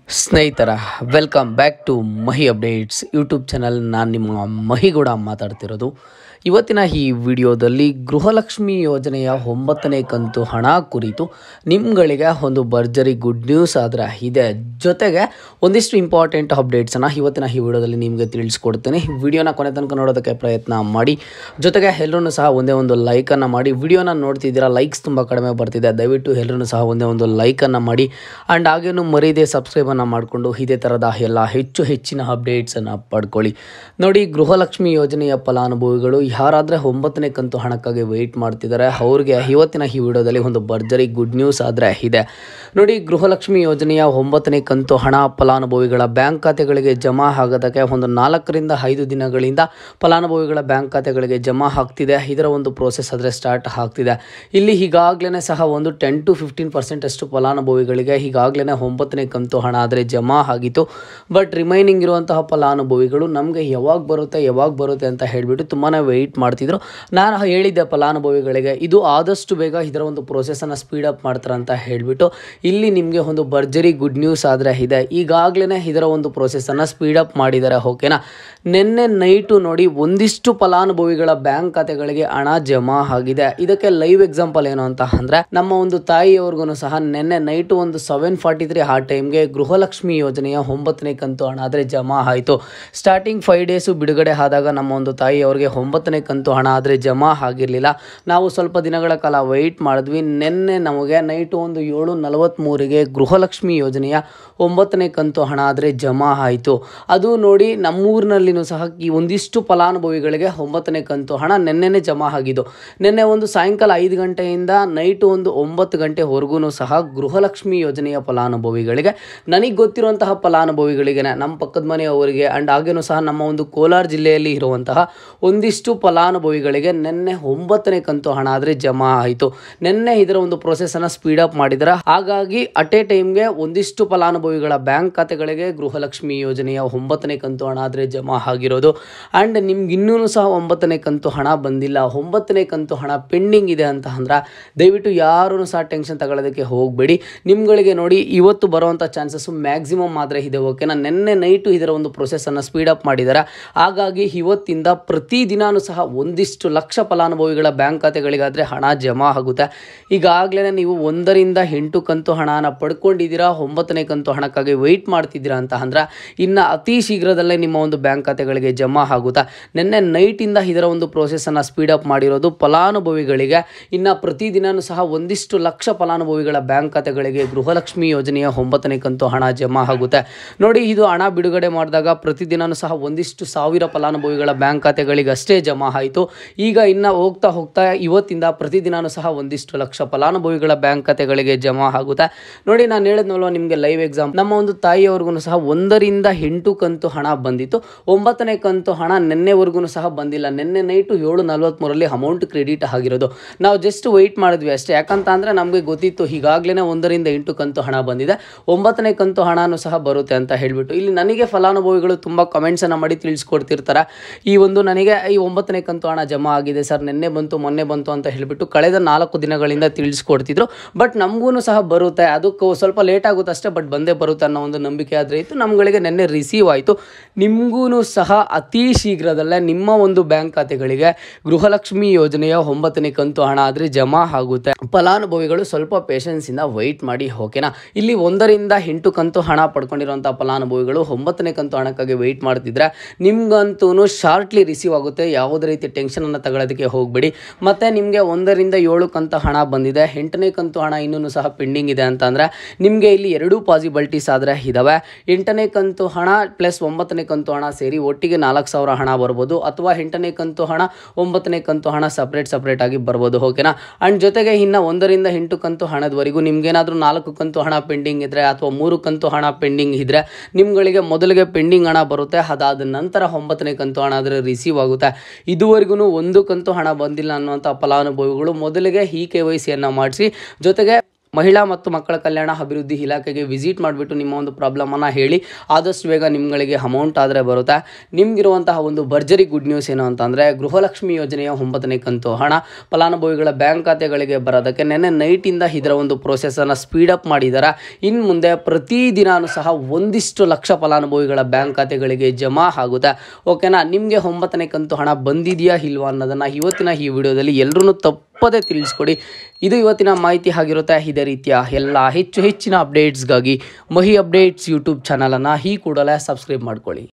ಸ್ನೇಹಿತರ welcome back to Mahi updates YouTube channel. ನಾನು ನಿಮ್ಮ ಮಹಿಗೌಡ ಮಾತಾಡ್ತಿರೋದು. ಇವತ್ತಿನ ಈ ವಿಡಿಯೋದಲ್ಲಿ ಗೃಹಲಕ್ಷ್ಮಿ ಯೋಜನೆಯ 9ನೇ ಕಂತು ಹಣ ಕುರಿತು ನಿಮ್ಗಳಿಗೆ ಒಂದು ಭರ್ಜರಿ ಗುಡ್ ನ್ಯೂಸ್ ಆದರೆ ಇದೆ. ಜೊತೆಗೆ ಒಂದಿಷ್ಟು ಇಂಪಾರ್ಟೆಂಟ್ ಅಪ್ಡೇಟ್ಸನ್ನು ಇವತ್ತಿನ ಈ ವಿಡಿಯೋದಲ್ಲಿ ನಿಮಗೆ ತಿಳಿಸ್ಕೊಡ್ತೀನಿ. ವಿಡಿಯೋನ ಕೊನೆ ತನಕ ನೋಡೋದಕ್ಕೆ ಪ್ರಯತ್ನ ಮಾಡಿ. ಜೊತೆಗೆ ಎಲ್ಲರೂ ಸಹ ಒಂದೇ ಒಂದು ಲೈಕನ್ನು ಮಾಡಿ. ವಿಡಿಯೋನ ನೋಡ್ತಿದ್ದೀರಾ, ಲೈಕ್ಸ್ ತುಂಬ ಕಡಿಮೆ ಬರ್ತಿದೆ, ದಯವಿಟ್ಟು ಎಲ್ಲರೂ ಸಹ ಒಂದೇ ಒಂದು ಲೈಕನ್ನು ಮಾಡಿ. ಆ್ಯಂಡ್ ಹಾಗೇನು ಮರೀದೆ ಸಬ್ಸ್ಕ್ರೈಬನ್ನು ಮಾಡಿಕೊಂಡು ಇದೇ ಥರದ ಎಲ್ಲ ಹೆಚ್ಚಿನ ಅಪ್ಡೇಟ್ಸನ್ನು ಪಡ್ಕೊಳ್ಳಿ. ನೋಡಿ, ಗೃಹಲಕ್ಷ್ಮಿ ಯೋಜನೆಯ ಫಲಾನುಭವಿಗಳು ಯಾರಾದರೆ 9ನೇ ಕಂತು ಹಣಕ್ಕಾಗಿ ವೆಯ್ಟ್ ಮಾಡ್ತಿದ್ದಾರೆ ಅವ್ರಿಗೆ ಇವತ್ತಿನ ಈ ವಿಡಿಯೋದಲ್ಲಿ ಒಂದು ಭರ್ಜರಿ ಗುಡ್ ನ್ಯೂಸ್ ಆದರೆ ಇದೆ. ನೋಡಿ, ಗೃಹಲಕ್ಷ್ಮಿ ಯೋಜನೆಯ 9ನೇ ಕಂತು ಹಣ ಫಲಾನುಭವಿಗಳ ಬ್ಯಾಂಕ್ ಖಾತೆಗಳಿಗೆ ಜಮಾ ಆಗೋದಕ್ಕೆ ಒಂದು 4 ರಿಂದ 5 ದಿನಗಳಿಂದ ಫಲಾನುಭವಿಗಳ ಬ್ಯಾಂಕ್ ಖಾತೆಗಳಿಗೆ ಜಮಾ ಆಗ್ತಿದೆ. ಇದರ ಒಂದು ಪ್ರೋಸೆಸ್ ಆದರೆ ಸ್ಟಾರ್ಟ್ ಆಗ್ತಿದೆ. ಇಲ್ಲಿ ಈಗಾಗಲೇ ಸಹ ಒಂದು 10 to 15% ಅಷ್ಟು ಫಲಾನುಭವಿಗಳಿಗೆ ಈಗಾಗಲೇ 9ನೇ ಕಂತು ಹಣ ಆದರೆ ಜಮಾ ಆಗಿತ್ತು. ಬಟ್ ರಿಮೈನಿಂಗ್ ಇರುವಂತಹ ಫಲಾನುಭವಿಗಳು ನಮಗೆ ಯಾವಾಗ ಬರುತ್ತೆ ಅಂತ ಹೇಳಿಬಿಟ್ಟು ತುಂಬಾ ವೆಯ್ಟ್ ಮಾಡ್ತಿದ್ರು. ನಾನು ಹೇಳಿದ್ದೆ ಫಲಾನುಭವಿಗಳಿಗೆ ಇದು ಆದಷ್ಟು ಬೇಗ ಇದರ ಒಂದು ಪ್ರೋಸೆಸನ್ನು ಸ್ಪೀಡಪ್ ಮಾಡ್ತಾರೆ ಅಂತ ಹೇಳಿಬಿಟ್ಟು. ಇಲ್ಲಿ ನಿಮಗೆ ಒಂದು ಭರ್ಜರಿ ಗುಡ್ ನ್ಯೂಸ್ ಆದರೆ ಇದೆ. ಈಗಾಗಲೇ ಇದರ ಒಂದು ಪ್ರೋಸೆಸನ್ನು ಸ್ಪೀಡಪ್ ಮಾಡಿದ್ದಾರೆ. ಓಕೆನಾ. ನಿನ್ನೆ ನೈಟು ನೋಡಿ ಒಂದಿಷ್ಟು ಫಲಾನುಭವಿಗಳ ಬ್ಯಾಂಕ್ ಖಾತೆಗಳಿಗೆ ಹಣ ಜಮಾ ಆಗಿದೆ. ಇದಕ್ಕೆ ಲೈವ್ ಎಕ್ಸಾಂಪಲ್ ಏನು ಅಂತ ಅಂದರೆ, ನಮ್ಮ ಒಂದು ತಾಯಿಯವ್ರಿಗೂ ಸಹ ನಿನ್ನೆ ನೈಟು ಒಂದು 7:43 ಆ ಟೈಮ್ಗೆ ಗೃಹಲಕ್ಷ್ಮಿ ಯೋಜನೆಯ 9ನೇ ಕಂತು ಹಣ ಆದರೆ ಜಮಾ ಆಯಿತು. ಸ್ಟಾರ್ಟಿಂಗ್ 5 ಡೇಸು ಬಿಡುಗಡೆ ಆದಾಗ ನಮ್ಮ ಒಂದು ತಾಯಿಯವರಿಗೆ 9ನೇ ಕಂತು ಹಣ ಆದರೆ ಜಮಾ ಆಗಿರಲಿಲ್ಲ. ನಾವು ಸ್ವಲ್ಪ ದಿನಗಳ ಕಾಲ ವೆಯ್ಟ್ ಮಾಡಿದ್ವಿ. ನಿನ್ನೆ ನಮಗೆ ನೈಟು ಒಂದು 7:43ಗೆ ಗೃಹಲಕ್ಷ್ಮಿ ಯೋಜನೆಯ 9ನೇ ಕಂತು ಹಣ ಆದರೆ ಜಮಾ ಆಯಿತು. ಅದು ನೋಡಿ ನಮ್ಮೂರಿನಲ್ಲಿನೂ ಸಹ ಈ ಒಂದಿಷ್ಟು ಫಲಾನುಭವಿಗಳಿಗೆ 9ನೇ ಕಂತು ಹಣ ನಿನ್ನೆನೇ ಜಮಾ ಆಗಿದ್ದು. ನಿನ್ನೆ ಒಂದು ಸಾಯಂಕಾಲ 5 ಗಂಟೆಯಿಂದ ನೈಟು ಒಂದು 9 ಗಂಟೆವರೆಗೂ ಸಹ ಗೃಹಲಕ್ಷ್ಮಿ ಯೋಜನೆಯ ಫಲಾನುಭವಿಗಳಿಗೆ, ನನಗೆ ಗೊತ್ತಿರುವಂತಹ ಫಲಾನುಭವಿಗಳಿಗೆ, ನಮ್ಮ ಪಕ್ಕದ ಮನೆಯವರಿಗೆ ಆ್ಯಂಡ್ ಹಾಗೇನೂ ಸಹ ನಮ್ಮ ಒಂದು ಕೋಲಾರ ಜಿಲ್ಲೆಯಲ್ಲಿ ಇರುವಂತಹ ಒಂದಿಷ್ಟು ಫಲಾನುಭವಿಗಳಿಗೆ ನಿನ್ನೆ 9ನೇ ಕಂತು ಹಣ ಆದರೆ ಜಮಾ ಆಯಿತು. ನಿನ್ನೆ ಇದರ ಒಂದು ಪ್ರೊಸೆಸನ್ನು ಸ್ಪೀಡಪ್ ಮಾಡಿದ್ದಾರೆ. ಹಾಗಾಗಿ ಅಟ್ ಎ ಟೈಮ್ಗೆ ಒಂದಿಷ್ಟು ಫಲಾನುಭವಿಗಳ ಬ್ಯಾಂಕ್ ಖಾತೆಗಳಿಗೆ ಗೃಹಲಕ್ಷ್ಮಿ ಯೋಜನೆಯ 9ನೇ ಕಂತು ಹಣ ಆದರೆ ಜಮಾ ಆಗಿರೋದು. ಆ್ಯಂಡ್ ನಿಮ್ಗೆ ಇನ್ನೂ ಸಹ 9ನೇ ಕಂತು ಹಣ ಬಂದಿಲ್ಲ, 9ನೇ ಕಂತು ಹಣ ಪೆಂಡಿಂಗ್ ಇದೆ ಅಂತ ಅಂದ್ರೆ ದಯವಿಟ್ಟು ಯಾರೂ ಸಹ ಟೆನ್ಷನ್ ತಗೊಳ್ಳೋದಕ್ಕೆ ಹೋಗಬೇಡಿ. ನಿಮ್ಗಳಿಗೆ ನೋಡಿ ಇವತ್ತು ಬರುವಂಥ ಚಾನ್ಸಸ್ಸು ಮ್ಯಾಕ್ಸಿಮಮ್ ಆದರೆ ಇದೆ. ಓಕೆನಾ. ನಿನ್ನೆ ನೈಟು ಇದರ ಒಂದು ಪ್ರೊಸೆಸನ್ನು ಸ್ಪೀಡಪ್ ಮಾಡಿದ್ದಾರೆ. ಹಾಗಾಗಿ ಇವತ್ತಿಂದ ಪ್ರತಿದಿನಾನು ಸಹ ಒಂದಿಷ್ಟು ಲಕ್ಷ ಫಲಾನುಭವಿಗಳ ಬ್ಯಾಂಕ್ ಖಾತೆಗಳಿಗಾದರೆ ಹಣ ಜಮಾ ಆಗುತ್ತೆ. ಈಗಾಗಲೇ ನೀವು 1 ರಿಂದ 8 ಕಂತು ಹಣನ ಪಡ್ಕೊಂಡಿದ್ದೀರಾ, 9ನೇ ಕಂತು ಹಣಕ್ಕಾಗಿ ವೆಯ್ಟ್ ಮಾಡ್ತಿದ್ದೀರಾ ಅಂತ ಅಂದ್ರೆ ಇನ್ನು ಅತಿ ಶೀಘ್ರದಲ್ಲೇ ನಿಮ್ಮ ಒಂದು ಬ್ಯಾಂಕ್ ಖಾತೆಗಳಿಗೆ ಜಮಾ ಆಗುತ್ತಾ. ನಿನ್ನೆ ನೈಟಿಂದ ಇದರ ಒಂದು ಪ್ರೋಸೆಸನ್ನು ಸ್ಪೀಡಪ್ ಮಾಡಿರೋದು ಫಲಾನುಭವಿಗಳಿಗೆ. ಇನ್ನು ಪ್ರತಿದಿನಾನು ಸಹ ಒಂದಿಷ್ಟು ಲಕ್ಷ ಫಲಾನುಭವಿಗಳ ಬ್ಯಾಂಕ್ ಖಾತೆಗಳಿಗೆ ಗೃಹಲಕ್ಷ್ಮಿ ಯೋಜನೆಯ 9ನೇ ಕಂತು ಹಣ ಜಮಾ ಆಗುತ್ತೆ. ನೋಡಿ, ಇದು ಹಣ ಬಿಡುಗಡೆ ಮಾಡಿದಾಗ ಪ್ರತಿದಿನಾನು ಸಹ ಒಂದಿಷ್ಟು ಸಾವಿರ ಫಲಾನುಭವಿಗಳ ಬ್ಯಾಂಕ್ ಖಾತೆಗಳಿಗೆ ಅಷ್ಟೇ ಜಮಾ ಆಯಿತು. ಈಗ ಇನ್ನು ಹೋಗ್ತಾ ಇವತ್ತಿಂದ ಪ್ರತಿದಿನಾನು ಸಹ ಒಂದಿಷ್ಟು ಲಕ್ಷ ಫಲಾನುಭವಿಗಳ ಬ್ಯಾಂಕ್ ಖಾತೆಗಳಿಗೆ ಜಮಾ ಆಗುತ್ತೆ. ನೋಡಿ, ನಾನು ಹೇಳಿದ್ನಲ್ವ ನಿಮಗೆ ಲೈವ್ ಎಕ್ಸಾಂಪಲ್, ನಮ್ಮ ಒಂದು ತಾಯಿಯವ್ರಿಗೂ ಸಹ 1 ರಿಂದ 8 ಕಂತು ಹಣ ಬಂದಿತ್ತು. 9ನೇ ಕಂತು ಹಣ ನಿನ್ನೆವರೆಗೂ ಸಹ ಬಂದಿಲ್ಲ. ನಿನ್ನೆ ನೈಟು 7:43ರಲ್ಲಿ ಅಮೌಂಟ್ ಕ್ರೆಡಿಟ್ ಆಗಿರೋದು. ನಾವು ಜಸ್ಟ್ ವೆಯ್ಟ್ ಮಾಡಿದ್ವಿ ಅಷ್ಟೇ. ಯಾಕಂತ ಅಂದರೆ ನಮಗೆ ಗೊತ್ತಿತ್ತು ಈಗಾಗಲೇ 1 ರಿಂದ 8 ಕಂತು ಹಣ ಬಂದಿದೆ, 9ನೇ ಕಂತು ಹಣನೂ ಸಹ ಬರುತ್ತೆ ಅಂತ ಹೇಳಿಬಿಟ್ಟು. ಇಲ್ಲಿ ನನಗೆ ಫಲಾನುಭವಿಗಳು ತುಂಬ ಕಮೆಂಟ್ಸನ್ನು ಮಾಡಿ ತಿಳಿಸ್ಕೊಡ್ತಿರ್ತಾರೆ. ನನಗೆ ಈ 9ನೇ ಕಂತು ಹಣ ಜಮಾ ಆಗಿದೆ ಸರ್, ನಿನ್ನೆ ಬಂತು ಮೊನ್ನೆ ಬಂತು ಅಂತ ಹೇಳಿಬಿಟ್ಟು ಕಳೆದ 4 ದಿನಗಳಿಂದ ತಿಳಿಸ್ಕೊಡ್ತಿದ್ರು. ಬಟ್ ನಮಗೂ ಸಹ ಬರುತ್ತೆ, ಅದಕ್ಕೂ ಸ್ವಲ್ಪ ಲೇಟ್ ಆಗುತ್ತೆ ಅಷ್ಟೇ, ಬಟ್ ಬಂದೇ ಬರುತ್ತೆ ಅನ್ನೋ ಒಂದು ನಂಬಿಕೆ ಆದರೆ ಇತ್ತು. ನಮ್ಗಳಿಗೆ ನಿನ್ನೆ ರಿಸೀವ್ ಆಯಿತು. ನಿಮಗೂ ಸಹ ಅತಿ ಶೀಘ್ರದಲ್ಲೇ ನಿಮ್ಮ ಒಂದು ಬ್ಯಾಂಕ್ ಖಾತೆಗಳಿಗೆ ಗೃಹಲಕ್ಷ್ಮಿ ಯೋಜನೆಯ 9ನೇ ಕಂತು ಹಣ ಆದರೆ ಜಮಾ ಆಗುತ್ತೆ. ಫಲಾನುಭವಿಗಳು ಸ್ವಲ್ಪ ಪೇಷನ್ಸಿಂದ ವೆಯ್ಟ್ ಮಾಡಿ. ಓಕೆನಾ. ಇಲ್ಲಿ 1 ರಿಂದ 8 ಕಂತು ಹಣ ಪಡ್ಕೊಂಡಿರುವಂಥ ಫಲಾನುಭವಿಗಳು 9ನೇ ಕಂತು ಹಣಕ್ಕಾಗಿ ವೆಯ್ಟ್ ಮಾಡ್ತಿದ್ರೆ ನಿಮ್ಗಂತೂ ಶಾರ್ಟ್ಲಿ ರಿಸೀವ್ ಆಗುತ್ತೆ. ಯಾವುದೇ ರೀತಿ ಟೆನ್ಷನನ್ನು ತಗೊಳ್ಳೋದಕ್ಕೆ ಹೋಗಬೇಡಿ. ಮತ್ತು ನಿಮಗೆ 1 ರಿಂದ 7 ಕಂತು ಹಣ ಬಂದಿದೆ, 8ನೇ ಕಂತು ಹಣ ಇನ್ನೂ ಸಹ ಪೆಂಡಿಂಗ್ ಇದೆ ಅಂತ ಅಂದರೆ ನಿಮಗೆ ಇಲ್ಲಿ 2 ಪಾಸಿಬಿಲಿಟೀಸ್ ಆದರೆ ಇದ್ದಾವೆ. 8ನೇ ಕಂತು ಹಣ ಪ್ಲಸ್ 9ನೇ ಕಂತು ಹಣ ಸೇರಿ ಒಟ್ಟಿಗೆ 4,000 ಹಣ ಬರ್ಬೋದು, ಅಥವಾ 8ನೇ ಕಂತು ಹಣ 9ನೇ ಕಂತು ಹಣ ಸಪ್ರೇಟ್ ಆಗಿ ಬರ್ಬೋದು. ಓಕೆನಾ. ಆ್ಯಂಡ್ ಜೊತೆಗೆ ಇನ್ನು 1 ರಿಂದ 8 ಕಂತು ಹಣದವರೆಗೂ ನಿಮ್ಗೇನಾದರೂ 4 ಕಂತು ಹಣ ಪೆಂಡಿಂಗ್ ಇದ್ದರೆ ಅಥವಾ 3 ಕಂತು ಹಣ ಪೆಂಡಿಂಗ್ ಇದ್ದರೆ ನಿಮ್ಗಳಿಗೆ ಮೊದಲಿಗೆ ಪೆಂಡಿಂಗ್ ಹಣ ಬರುತ್ತೆ. ಅದಾದ ನಂತರ 9ನೇ ಕಂತು ಹಣ ಆದರೆ ರಿಸೀವ್ ಆಗುತ್ತೆ. ಇದುವರೆಗೂ 1 ಕಂತು ಹಣ ಬಂದಿಲ್ಲ ಅನ್ನುವಂಥ ಫಲಾನುಭವಿಗಳು ಮೊದಲಿಗೆ KYCಯನ್ನು ಮಾಡಿಸಿ, ಜೊತೆಗೆ ಮಹಿಳಾ ಮತ್ತು ಮಕ್ಕಳ ಕಲ್ಯಾಣ ಅಭಿವೃದ್ಧಿ ಇಲಾಖೆಗೆ ವಿಸಿಟ್ ಮಾಡಿಬಿಟ್ಟು ನಿಮ್ಮ ಒಂದು ಪ್ರಾಬ್ಲಮನ್ನು ಹೇಳಿ ಆದಷ್ಟು ಬೇಗ ನಿಮ್ಗಳಿಗೆ ಅಮೌಂಟ್ ಆದರೆ ಬರುತ್ತೆ. ನಿಮಗಿರುವಂತಹ ಒಂದು ಭರ್ಜರಿ ಗುಡ್ ನ್ಯೂಸ್ ಏನು ಅಂತಂದರೆ ಗೃಹಲಕ್ಷ್ಮಿ ಯೋಜನೆಯ 9ನೇ ಕಂತು ಹಣ ಫಲಾನುಭವಿಗಳ ಬ್ಯಾಂಕ್ ಖಾತೆಗಳಿಗೆ ಬರೋದಕ್ಕೆ ನೆನ್ನೆ ನೈಟಿಂದ ಇದರ ಒಂದು ಪ್ರೋಸೆಸನ್ನು ಸ್ಪೀಡಪ್ ಮಾಡಿದ್ದಾರೆ. ಇನ್ನು ಮುಂದೆ ಪ್ರತಿದಿನಾನು ಸಹ 1 ಲಕ್ಷ ಫಲಾನುಭವಿಗಳ ಬ್ಯಾಂಕ್ ಖಾತೆಗಳಿಗೆ ಜಮಾ ಆಗುತ್ತೆ. ಓಕೆನಾ, ನಿಮಗೆ 9ನೇ ಕಂತು ಹಣ ಬಂದಿದೆಯಾ ಇಲ್ವಾ ಅನ್ನೋದನ್ನು ಇವತ್ತಿನ ಈ ವಿಡಿಯೋದಲ್ಲಿ ಎಲ್ಲರೂ ತಪ್ಪದೇ ತಿಳಿಸ್ಕೊಡಿ. ಇದು ಇವತ್ತಿನ ಮಾಹಿತಿ ಆಗಿರುತ್ತೆ. ಇದೇ ರೀತಿಯ ಎಲ್ಲ ಹೆಚ್ಚಿನ ಅಪ್ಡೇಟ್ಸ್ಗಾಗಿ ಮಹಿ ಅಪ್ಡೇಟ್ಸ್ ಯೂಟ್ಯೂಬ್ ಚಾನಲನ್ನು ಈ ಕೂಡಲೇ ಸಬ್ಸ್ಕ್ರೈಬ್ ಮಾಡ್ಕೊಳ್ಳಿ.